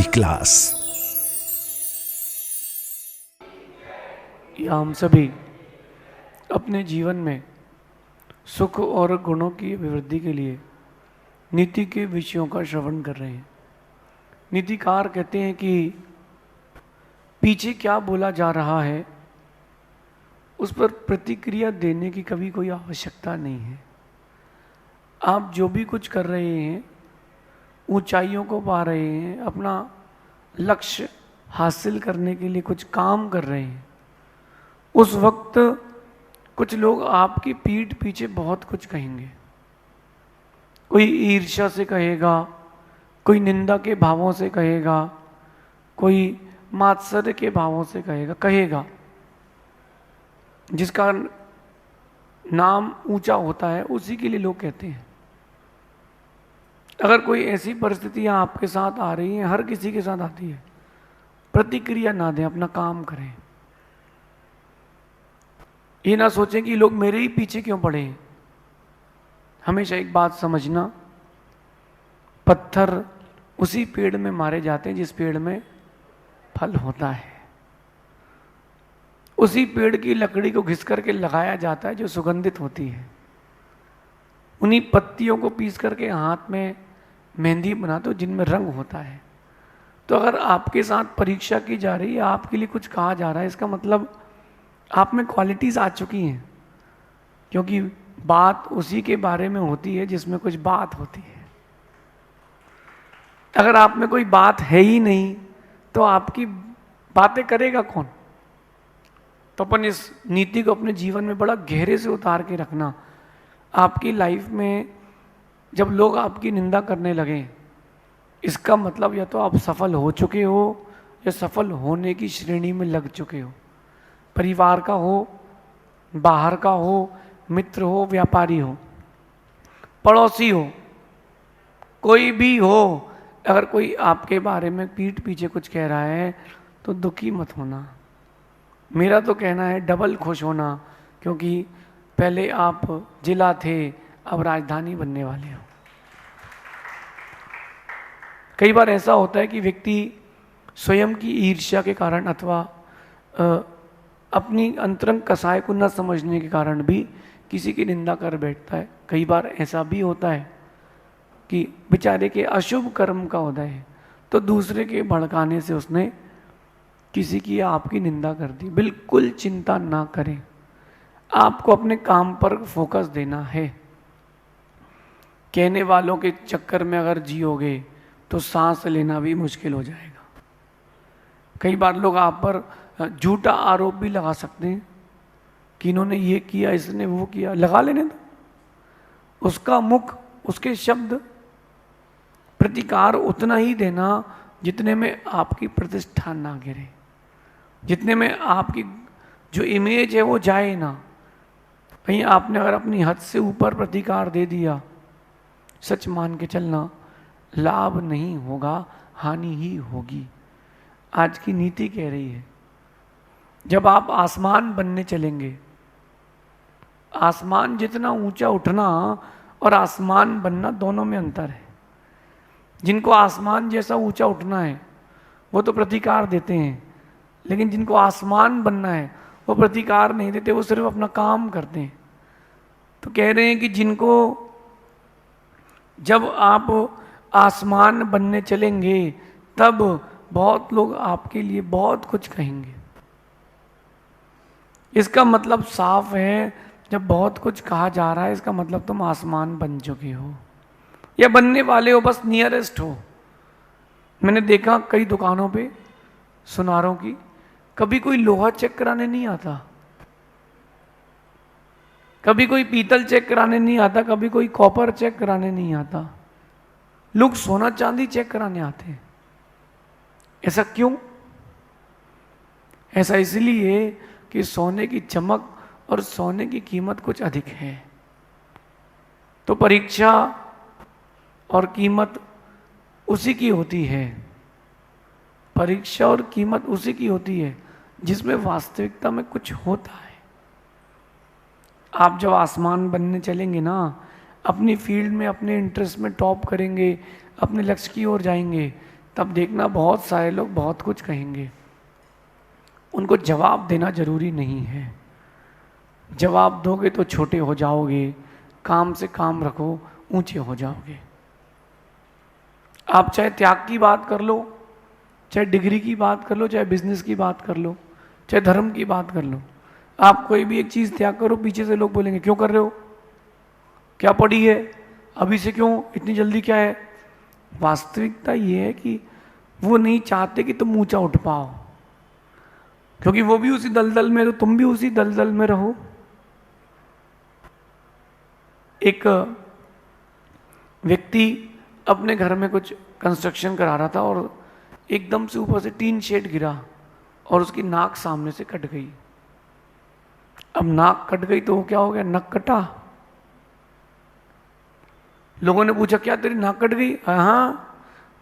Class. या हम सभी अपने जीवन में सुख और गुणों की अभिवृद्धि के लिए नीति के विषयों का श्रवण कर रहे हैं। नीतिकार कहते हैं कि पीछे क्या बोला जा रहा है उस पर प्रतिक्रिया देने की कभी कोई आवश्यकता नहीं है। आप जो भी कुछ कर रहे हैं, ऊंचाइयों को पा रहे हैं, अपना लक्ष्य हासिल करने के लिए कुछ काम कर रहे हैं, उस वक्त कुछ लोग आपकी पीठ पीछे बहुत कुछ कहेंगे। कोई ईर्ष्या से कहेगा, कोई निंदा के भावों से कहेगा, कोई मात्सर्य के भावों से कहेगा। जिसका नाम ऊंचा होता है उसी के लिए लोग कहते हैं। अगर कोई ऐसी परिस्थितियां आपके साथ आ रही हैं, हर किसी के साथ आती है, प्रतिक्रिया ना दें, अपना काम करें। ये ना सोचें कि लोग मेरे ही पीछे क्यों पड़े हैं। हमेशा एक बात समझना, पत्थर उसी पेड़ में मारे जाते हैं जिस पेड़ में फल होता है। उसी पेड़ की लकड़ी को घिस करके लगाया जाता है जो सुगंधित होती है। उन्हीं पत्तियों को पीस करके हाथ में मेहंदी बनाते हो जिनमें रंग होता है। तो अगर आपके साथ परीक्षा की जा रही है, आपके लिए कुछ कहा जा रहा है, इसका मतलब आप में क्वालिटीज आ चुकी हैं, क्योंकि बात उसी के बारे में होती है जिसमें कुछ बात होती है। अगर आप में कोई बात है ही नहीं तो आपकी बातें करेगा कौन। तो अपन इस नीति को अपने जीवन में बड़ा गहरे से उतार के रखना। आपकी लाइफ में जब लोग आपकी निंदा करने लगे, इसका मतलब या तो आप सफल हो चुके हो या सफल होने की श्रेणी में लग चुके हो। परिवार का हो, बाहर का हो, मित्र हो, व्यापारी हो, पड़ोसी हो, कोई भी हो, अगर कोई आपके बारे में पीठ पीछे कुछ कह रहा है तो दुखी मत होना। मेरा तो कहना है डबल खुश होना, क्योंकि पहले आप जिला थे, अब राजधानी बनने वाले हो। कई बार ऐसा होता है कि व्यक्ति स्वयं की ईर्ष्या के कारण अथवा अपनी अंतरंग कसाय को न समझने के कारण भी किसी की निंदा कर बैठता है। कई बार ऐसा भी होता है कि बेचारे के अशुभ कर्म का उदय है तो दूसरे के भड़काने से उसने किसी की या आपकी निंदा कर दी। बिल्कुल चिंता ना करें, आपको अपने काम पर फोकस देना है। कहने वालों के चक्कर में अगर जियोगे तो सांस लेना भी मुश्किल हो जाएगा। कई बार लोग आप पर झूठा आरोप भी लगा सकते हैं कि इन्होंने ये किया, इसने वो किया। लगा लेने दो। उसका मुख, उसके शब्द, प्रतिकार उतना ही देना जितने में आपकी प्रतिष्ठा ना गिरे, जितने में आपकी जो इमेज है वो जाए ना। कहीं आपने अगर अपनी हद से ऊपर प्रतिकार दे दिया, सच मान के चलना, लाभ नहीं होगा, हानि ही होगी। आज की नीति कह रही है जब आप आसमान बनने चलेंगे, आसमान जितना ऊंचा उठना और आसमान बनना दोनों में अंतर है। जिनको आसमान जैसा ऊंचा उठना है वो तो प्रतिकार देते हैं, लेकिन जिनको आसमान बनना है वो प्रतिकार नहीं देते, वो सिर्फ अपना काम करते हैं। तो कह रहे हैं कि जिनको जब आप आसमान बनने चलेंगे तब बहुत लोग आपके लिए बहुत कुछ कहेंगे। इसका मतलब साफ है, जब बहुत कुछ कहा जा रहा है इसका मतलब तुम आसमान बन चुके हो या बनने वाले हो, बस नियरेस्ट हो। मैंने देखा कई दुकानों पे सुनारों की, कभी कोई लोहा चेक कराने नहीं आता, कभी कोई पीतल चेक कराने नहीं आता, कभी कोई कॉपर चेक कराने नहीं आता। लोग सोना चांदी चेक कराने आते हैं। ऐसा क्यों? ऐसा इसलिए कि सोने की चमक और सोने की कीमत कुछ अधिक है। तो परीक्षा और कीमत उसी की होती है, परीक्षा और कीमत उसी की होती है जिसमें वास्तविकता में कुछ होता है। आप जब आसमान बनने चलेंगे ना, अपनी फील्ड में अपने इंटरेस्ट में टॉप करेंगे, अपने लक्ष्य की ओर जाएंगे, तब देखना बहुत सारे लोग बहुत कुछ कहेंगे। उनको जवाब देना जरूरी नहीं है। जवाब दोगे तो छोटे हो जाओगे, काम से काम रखो, ऊंचे हो जाओगे। आप चाहे त्याग की बात कर लो, चाहे डिग्री की बात कर लो, चाहे बिजनेस की बात कर लो, चाहे धर्म की बात कर लो। आप कोई भी एक चीज़ त्याग करो, पीछे से लोग बोलेंगे क्यों कर रहे हो, क्या पड़ी है, अभी से क्यों, इतनी जल्दी क्या है। वास्तविकता ये है कि वो नहीं चाहते कि तुम ऊंचा उठ पाओ, क्योंकि वो भी उसी दलदल में, तो तुम भी उसी दलदल में रहो। एक व्यक्ति अपने घर में कुछ कंस्ट्रक्शन करा रहा था और एकदम से ऊपर से टीन शेड गिरा और उसकी नाक सामने से कट गई। अब नाक कट गई तो वो क्या हो गया, नक कटा। लोगों ने पूछा क्या तेरी नाक कट गई, हाँ।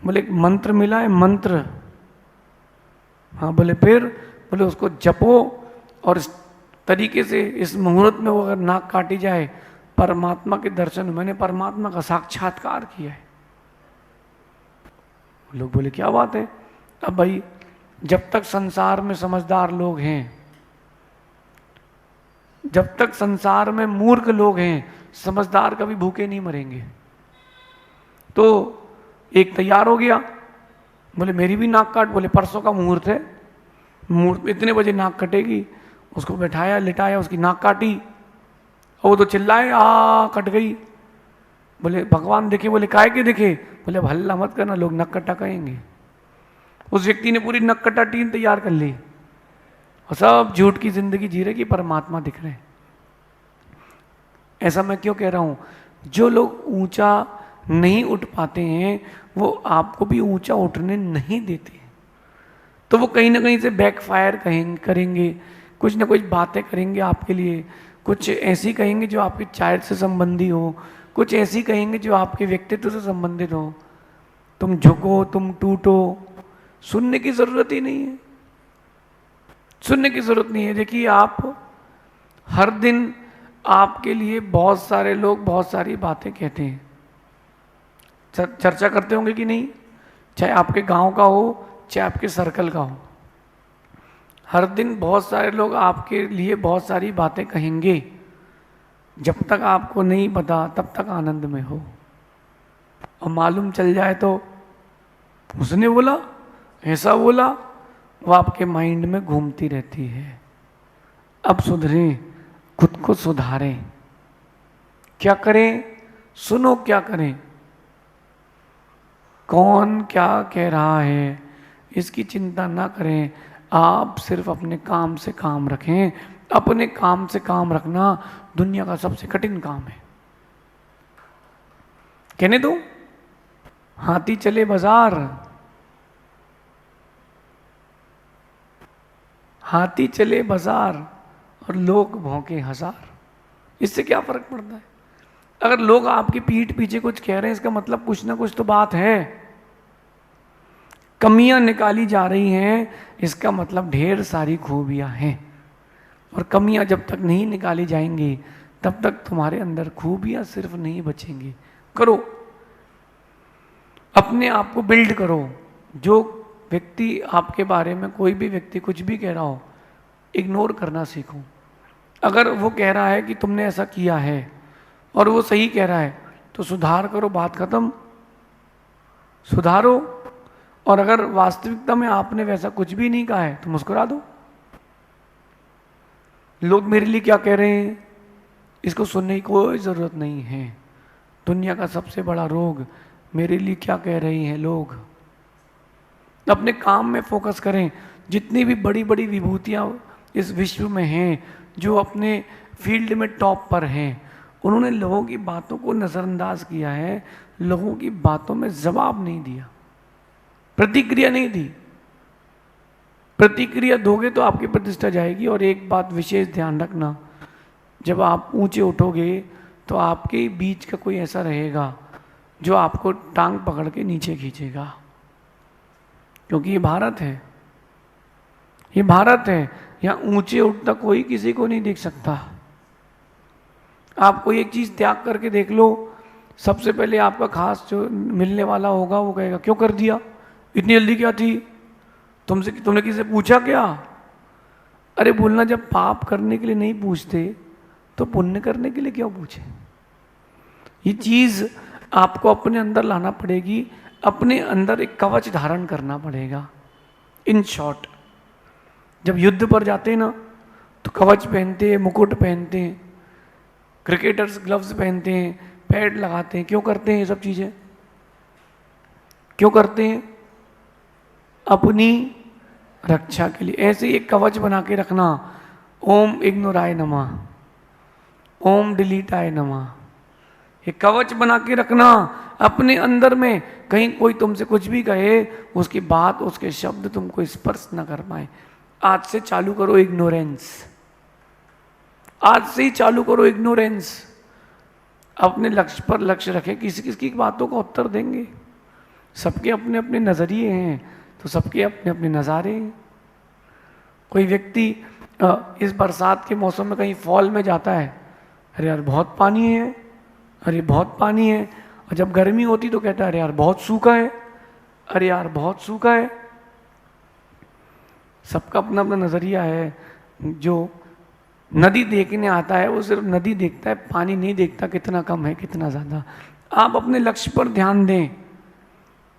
बोले एक मंत्र मिला है, मंत्र। हाँ। बोले फिर, बोले उसको जपो और इस तरीके से इस मुहूर्त में वो अगर नाक काटी जाए, परमात्मा के दर्शन, मैंने परमात्मा का साक्षात्कार किया है। लोग बोले क्या बात है। अब भाई जब तक संसार में समझदार लोग हैं, जब तक संसार में मूर्ख लोग हैं, समझदार कभी भूखे नहीं मरेंगे। तो एक तैयार हो गया, बोले मेरी भी नाक काट। बोले परसों का मुहूर्त है, मुहूर्त इतने बजे नाक कटेगी। उसको बैठाया, लिटाया, उसकी नाक काटी और वो तो चिल्लाए, आ कट गई। बोले भगवान देखे। बोले काहे के देखे। बोले अब हल्ला मत करना, लोग नक कटा कहेंगे। उस व्यक्ति ने पूरी नक कटा टीम तैयार कर ली और सब झूठ की जिंदगी जी रहे कि परमात्मा दिख रहे हैं। ऐसा मैं क्यों कह रहा हूं, जो लोग ऊंचा नहीं उठ पाते हैं वो आपको भी ऊंचा उठने नहीं देते। तो वो कहीं ना कहीं से बैकफायर करेंगे, कुछ ना कुछ बातें करेंगे आपके लिए, कुछ ऐसी कहेंगे जो आपकी चाहत से संबंधी हो, कुछ ऐसी कहेंगे जो आपके व्यक्तित्व से संबंधित हो। तुम झुको, तुम टूटो, सुनने की जरूरत ही नहीं है, सुनने की जरूरत नहीं है। देखिए आप हर दिन आपके लिए बहुत सारे लोग बहुत सारी बातें कहते हैं, चर्चा करते होंगे कि नहीं, चाहे आपके गांव का हो चाहे आपके सर्कल का हो। हर दिन बहुत सारे लोग आपके लिए बहुत सारी बातें कहेंगे। जब तक आपको नहीं पता तब तक आनंद में हो, और मालूम चल जाए तो उसने बोला, ऐसा बोला, वो आपके माइंड में घूमती रहती है। अब सुधरें, खुद को सुधारें। क्या करें, सुनो क्या करें, कौन क्या कह रहा है इसकी चिंता ना करें। आप सिर्फ अपने काम से काम रखें। अपने काम से काम रखना दुनिया का सबसे कठिन काम है। कहने दो, हाथी चले बाजार, हाथी चले बाजार और लोग भौंके हजार। इससे क्या फर्क पड़ता है। अगर लोग आपकी पीठ पीछे कुछ कह रहे हैं, इसका मतलब कुछ ना कुछ तो बात है। कमियां निकाली जा रही हैं, इसका मतलब ढेर सारी खूबियां हैं। और कमियां जब तक नहीं निकाली जाएंगी तब तक तुम्हारे अंदर खूबियां सिर्फ नहीं बचेंगी। करो, अपने आप को बिल्ड करो। जो व्यक्ति आपके बारे में, कोई भी व्यक्ति कुछ भी कह रहा हो, इग्नोर करना सीखो। अगर वो कह रहा है कि तुमने ऐसा किया है और वो सही कह रहा है तो सुधार करो, बात खत्म, सुधारो। और अगर वास्तविकता में आपने वैसा कुछ भी नहीं कहा है तो मुस्कुरा दो। लोग मेरे लिए क्या कह रहे हैं, इसको सुनने की कोई ज़रूरत नहीं है। दुनिया का सबसे बड़ा रोग, मेरे लिए क्या कह रहे हैं लोग। अपने काम में फोकस करें। जितनी भी बड़ी बड़ी विभूतियाँ इस विश्व में हैं, जो अपने फील्ड में टॉप पर हैं, उन्होंने लोगों की बातों को नज़रअंदाज किया है, लोगों की बातों में जवाब नहीं दिया, प्रतिक्रिया नहीं दी। प्रतिक्रिया दोगे तो आपकी प्रतिष्ठा जाएगी। और एक बात विशेष ध्यान रखना, जब आप ऊंचे उठोगे तो आपके बीच का कोई ऐसा रहेगा जो आपको टांग पकड़ के नीचे खींचेगा। क्योंकि ये भारत है, ये भारत है, यहाँ ऊंचे उठता कोई किसी को नहीं देख सकता। आप कोई एक चीज़ त्याग करके देख लो, सबसे पहले आपका खास जो मिलने वाला होगा वो कहेगा क्यों कर दिया, इतनी जल्दी क्या थी? तुमने किसी से पूछा क्या? अरे बोलना, जब पाप करने के लिए नहीं पूछते तो पुण्य करने के लिए क्यों पूछे? ये चीज आपको अपने अंदर लाना पड़ेगी, अपने अंदर एक कवच धारण करना पड़ेगा। इन शॉर्ट, जब युद्ध पर जाते हैं ना तो कवच पहनते हैं, मुकुट पहनते हैं, क्रिकेटर्स ग्लव्स पहनते हैं, पैड लगाते हैं। क्यों करते हैं ये सब चीजें? क्यों करते हैं? अपनी रक्षा के लिए। ऐसे एक कवच बना के रखना, ओम इग्नोराय नमः, ओम डिलीटाय नमः। ये कवच बना के रखना अपने अंदर में, कहीं कोई तुमसे कुछ भी कहे उसकी बात, उसके शब्द तुमको स्पर्श न कर पाए। आज से चालू करो इग्नोरेंस, आज से ही चालू करो इग्नोरेंस। अपने लक्ष्य पर लक्ष्य रखें। किसी किसी की बातों का उत्तर देंगे? सबके अपने अपने नजरिए हैं, तो सबके अपने अपने नज़ारे हैं। कोई व्यक्ति इस बरसात के मौसम में कहीं फॉल में जाता है, अरे यार बहुत पानी है, अरे बहुत पानी है। और जब गर्मी होती तो कहता है अरे यार बहुत सूखा है, अरे यार बहुत सूखा है। सबका अपना अपना नज़रिया है। जो नदी देखने आता है वो सिर्फ नदी देखता है, पानी नहीं देखता कितना कम है कितना ज़्यादा। आप अपने लक्ष्य पर ध्यान दें।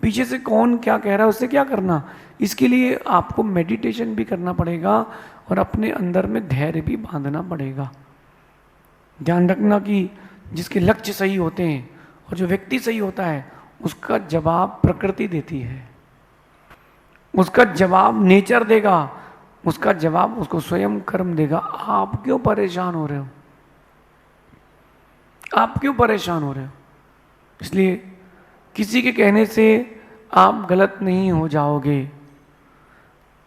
पीछे से कौन क्या कह रहा है उससे क्या करना। इसके लिए आपको मेडिटेशन भी करना पड़ेगा और अपने अंदर में धैर्य भी बांधना पड़ेगा। ध्यान रखना कि जिसके लक्ष्य सही होते हैं और जो व्यक्ति सही होता है उसका जवाब प्रकृति देती है, उसका जवाब नेचर देगा, उसका जवाब उसको स्वयं कर्म देगा। आप क्यों परेशान हो रहे हो? आप क्यों परेशान हो रहे हो? इसलिए किसी के कहने से आप गलत नहीं हो जाओगे,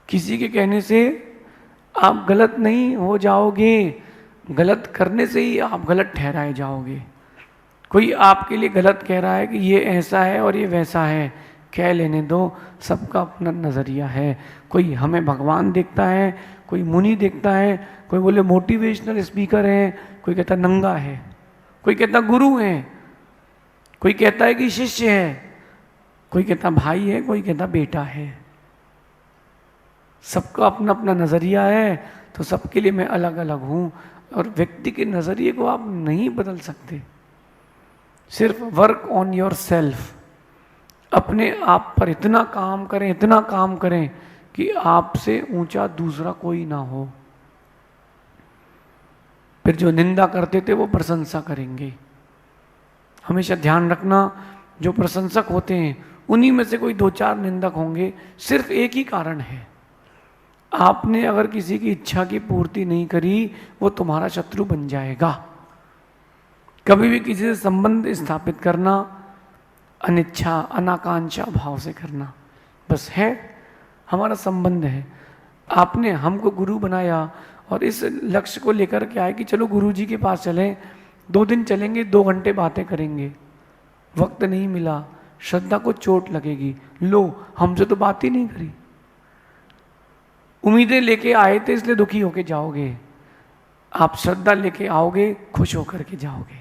किसी के कहने से आप गलत नहीं हो जाओगे। गलत करने से ही आप गलत ठहराए जाओगे। कोई आपके लिए गलत कह रहा है कि ये ऐसा है और ये वैसा है, कह लेने दो, सबका अपना नज़रिया है। कोई हमें भगवान देखता है, कोई मुनि देखता है, कोई बोले मोटिवेशनल स्पीकर है, कोई कहता नंगा है, कोई कहता गुरु है, कोई कहता है कि शिष्य है, कोई कहता भाई है, कोई कहता बेटा है। सबका अपना अपना नज़रिया है, तो सबके लिए मैं अलग अलग हूँ। और व्यक्ति के नज़रिए को आप नहीं बदल सकते। सिर्फ वर्क ऑन योर सेल्फ, अपने आप पर इतना काम करें, इतना काम करें कि आपसे ऊंचा दूसरा कोई ना हो। फिर जो निंदा करते थे वो प्रशंसा करेंगे। हमेशा ध्यान रखना, जो प्रशंसक होते हैं उन्हीं में से कोई दो चार निंदक होंगे। सिर्फ एक ही कारण है, आपने अगर किसी की इच्छा की पूर्ति नहीं करी वो तुम्हारा शत्रु बन जाएगा। कभी भी किसी से संबंध स्थापित करना अनिच्छा अनाकांक्षा भाव से करना, बस है हमारा संबंध है। आपने हमको गुरु बनाया और इस लक्ष्य को लेकर के आए कि चलो गुरु जी के पास चलें, 2 दिन चलेंगे, 2 घंटे बातें करेंगे। वक्त नहीं मिला, श्रद्धा को चोट लगेगी, लो हमसे तो बात ही नहीं करी। उम्मीदें लेके आए थे इसलिए दुखी होके जाओगे। आप श्रद्धा लेके आओगे, खुश होकर के जाओगे।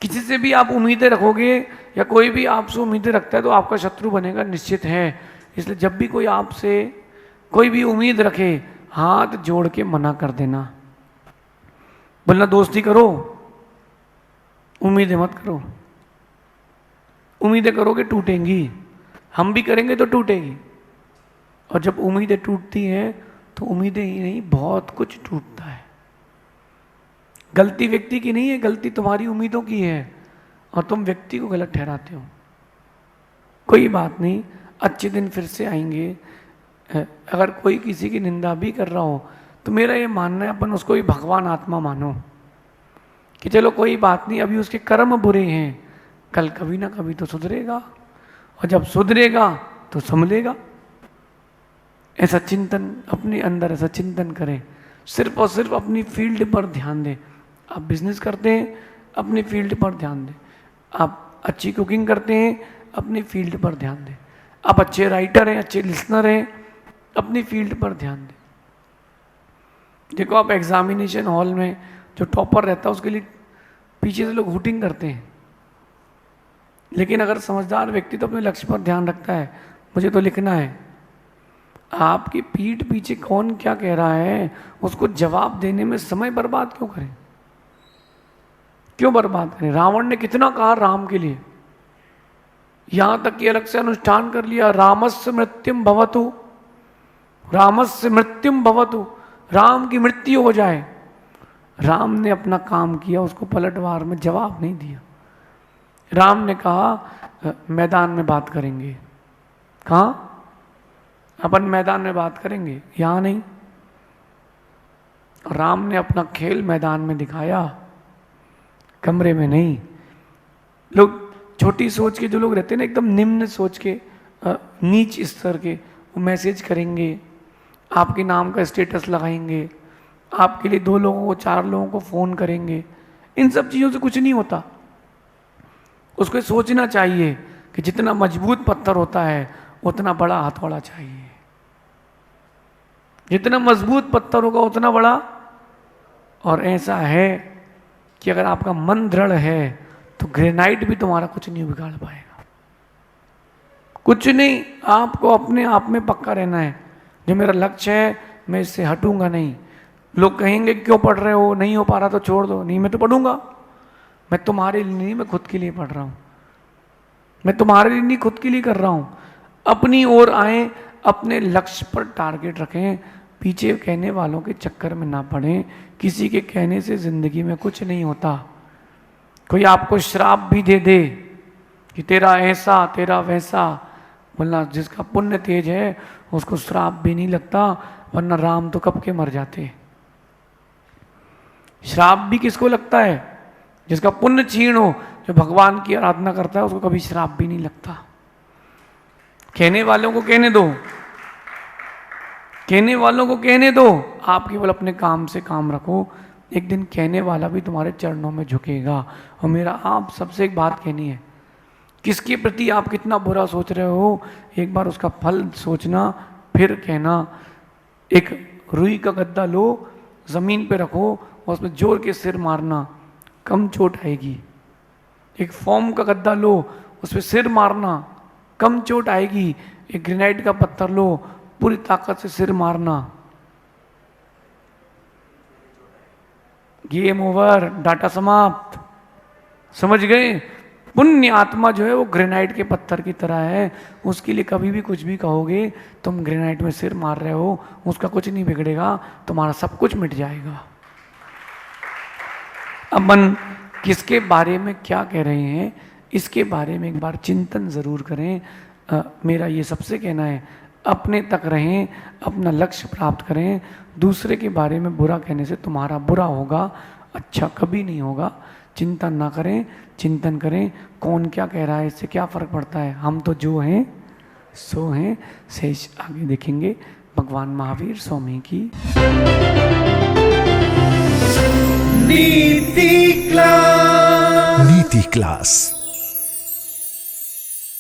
किसी से भी आप उम्मीदें रखोगे या कोई भी आपसे उम्मीदें रखता है तो आपका शत्रु बनेगा, निश्चित है। इसलिए जब भी कोई आपसे कोई भी उम्मीद रखे, हाथ जोड़ के मना कर देना। बोलना दोस्ती करो, उम्मीदें मत करो। उम्मीदें करोगे टूटेंगी, हम भी करेंगे तो टूटेगी। और जब उम्मीदें टूटती हैं तो उम्मीदें ही नहीं बहुत कुछ टूटता है। गलती व्यक्ति की नहीं है, गलती तुम्हारी उम्मीदों की है और तुम व्यक्ति को गलत ठहराते हो। कोई बात नहीं, अच्छे दिन फिर से आएंगे। अगर कोई किसी की निंदा भी कर रहा हो तो मेरा ये मानना है अपन उसको भी भगवान आत्मा मानो कि चलो कोई बात नहीं, अभी उसके कर्म बुरे हैं, कल कभी ना कभी तो सुधरेगा और जब सुधरेगा तो संभलेगा। ऐसा चिंतन अपने अंदर, ऐसा चिंतन करें। सिर्फ और सिर्फ अपनी फील्ड पर ध्यान दें। आप बिजनेस करते हैं, अपनी फील्ड पर ध्यान दें। आप अच्छी कुकिंग करते हैं, अपनी फील्ड पर ध्यान दें। आप अच्छे राइटर हैं, अच्छे लिसनर हैं, अपनी फील्ड पर ध्यान दें। देखो आप एग्जामिनेशन हॉल में जो टॉपर रहता है उसके लिए पीछे से लोग हुटिंग करते हैं, लेकिन अगर समझदार व्यक्ति तो अपने लक्ष्य पर ध्यान रखता है, मुझे तो लिखना है। आपकी पीठ पीछे कौन क्या कह रहा है उसको जवाब देने में समय बर्बाद क्यों करें? क्यों बर्बाद करें? रावण ने कितना कहा राम के लिए, यहां तक कि अलग से अनुष्ठान कर लिया, रामस्य मृत्युम भवतु, रामस्य मृत्युम भवतु, राम की मृत्यु हो जाए। राम ने अपना काम किया, उसको पलटवार में जवाब नहीं दिया। राम ने कहा मैदान में बात करेंगे। कहाँ? अपन मैदान में बात करेंगे, यहां नहीं। राम ने अपना खेल मैदान में दिखाया, कमरे में नहीं। लोग छोटी सोच के जो लोग रहते हैं ना, एकदम निम्न सोच के, नीच स्तर के, वो मैसेज करेंगे, आपके नाम का स्टेटस लगाएंगे, आपके लिए 2 लोगों को 4 लोगों को फोन करेंगे। इन सब चीजों से कुछ नहीं होता। उसको सोचना चाहिए कि जितना मजबूत पत्थर होता है उतना बड़ा हथौड़ा चाहिए। जितना मजबूत पत्थर होगा उतना बड़ा। और ऐसा है कि अगर आपका मन दृढ़ है तो ग्रेनाइट भी तुम्हारा कुछ नहीं बिगाड़ पाएगा, कुछ नहीं। आपको अपने आप में पक्का रहना है, जो मेरा लक्ष्य है मैं इससे हटूंगा नहीं। लोग कहेंगे क्यों पढ़ रहे हो, नहीं हो पा रहा तो छोड़ दो। नहीं, मैं तो पढ़ूंगा। मैं तुम्हारे लिए नहीं, मैं खुद के लिए पढ़ रहा हूं। मैं तुम्हारे लिए नहीं, खुद के लिए कर रहा हूं। अपनी ओर आए, अपने लक्ष्य पर टारगेट रखें, पीछे कहने वालों के चक्कर में ना पड़ें। किसी के कहने से जिंदगी में कुछ नहीं होता। कोई आपको श्राप भी दे दे कि तेरा ऐसा तेरा वैसा, बोलना जिसका पुण्य तेज है उसको श्राप भी नहीं लगता, वरना राम तो कब के मर जाते। श्राप भी किसको लगता है? जिसका पुण्य क्षीण हो, जो भगवान की आराधना करता है, उसको कभी श्राप भी नहीं लगता। कहने वालों को कहने दो, कहने वालों को कहने दो, आप केवल अपने काम से काम रखो। एक दिन कहने वाला भी तुम्हारे चरणों में झुकेगा। और मेरा आप सबसे एक बात कहनी है, किसके प्रति आप कितना बुरा सोच रहे हो, एक बार उसका फल सोचना, फिर कहना। एक रुई का गद्दा लो, जमीन पे रखो और उसमें जोर के सिर मारना, कम चोट आएगी। एक फोम का गद्दा लो, उस पर सिर मारना, कम चोट आएगी। एक ग्रेनाइट का पत्थर लो, पूरी ताकत से सिर मारना, गेम ओवर, डाटा समाप्त। समझ गए? पुण्य आत्मा जो है वो ग्रेनाइट के पत्थर की तरह है। उसके लिए कभी भी कुछ भी कहोगे, तुम ग्रेनाइट में सिर मार रहे हो, उसका कुछ नहीं बिगड़ेगा, तुम्हारा सब कुछ मिट जाएगा। अपन किसके बारे में क्या कह रहे हैं, इसके बारे में एक बार चिंतन जरूर करें। मेरा ये सबसे कहना है, अपने तक रहें, अपना लक्ष्य प्राप्त करें। दूसरे के बारे में बुरा कहने से तुम्हारा बुरा होगा, अच्छा कभी नहीं होगा। चिंतन ना करें, चिंतन करें कौन क्या कह रहा है, इससे क्या फर्क पड़ता है। हम तो जो हैं सो हैं, शेष आगे देखेंगे। भगवान महावीर स्वामी की नीति क्लास।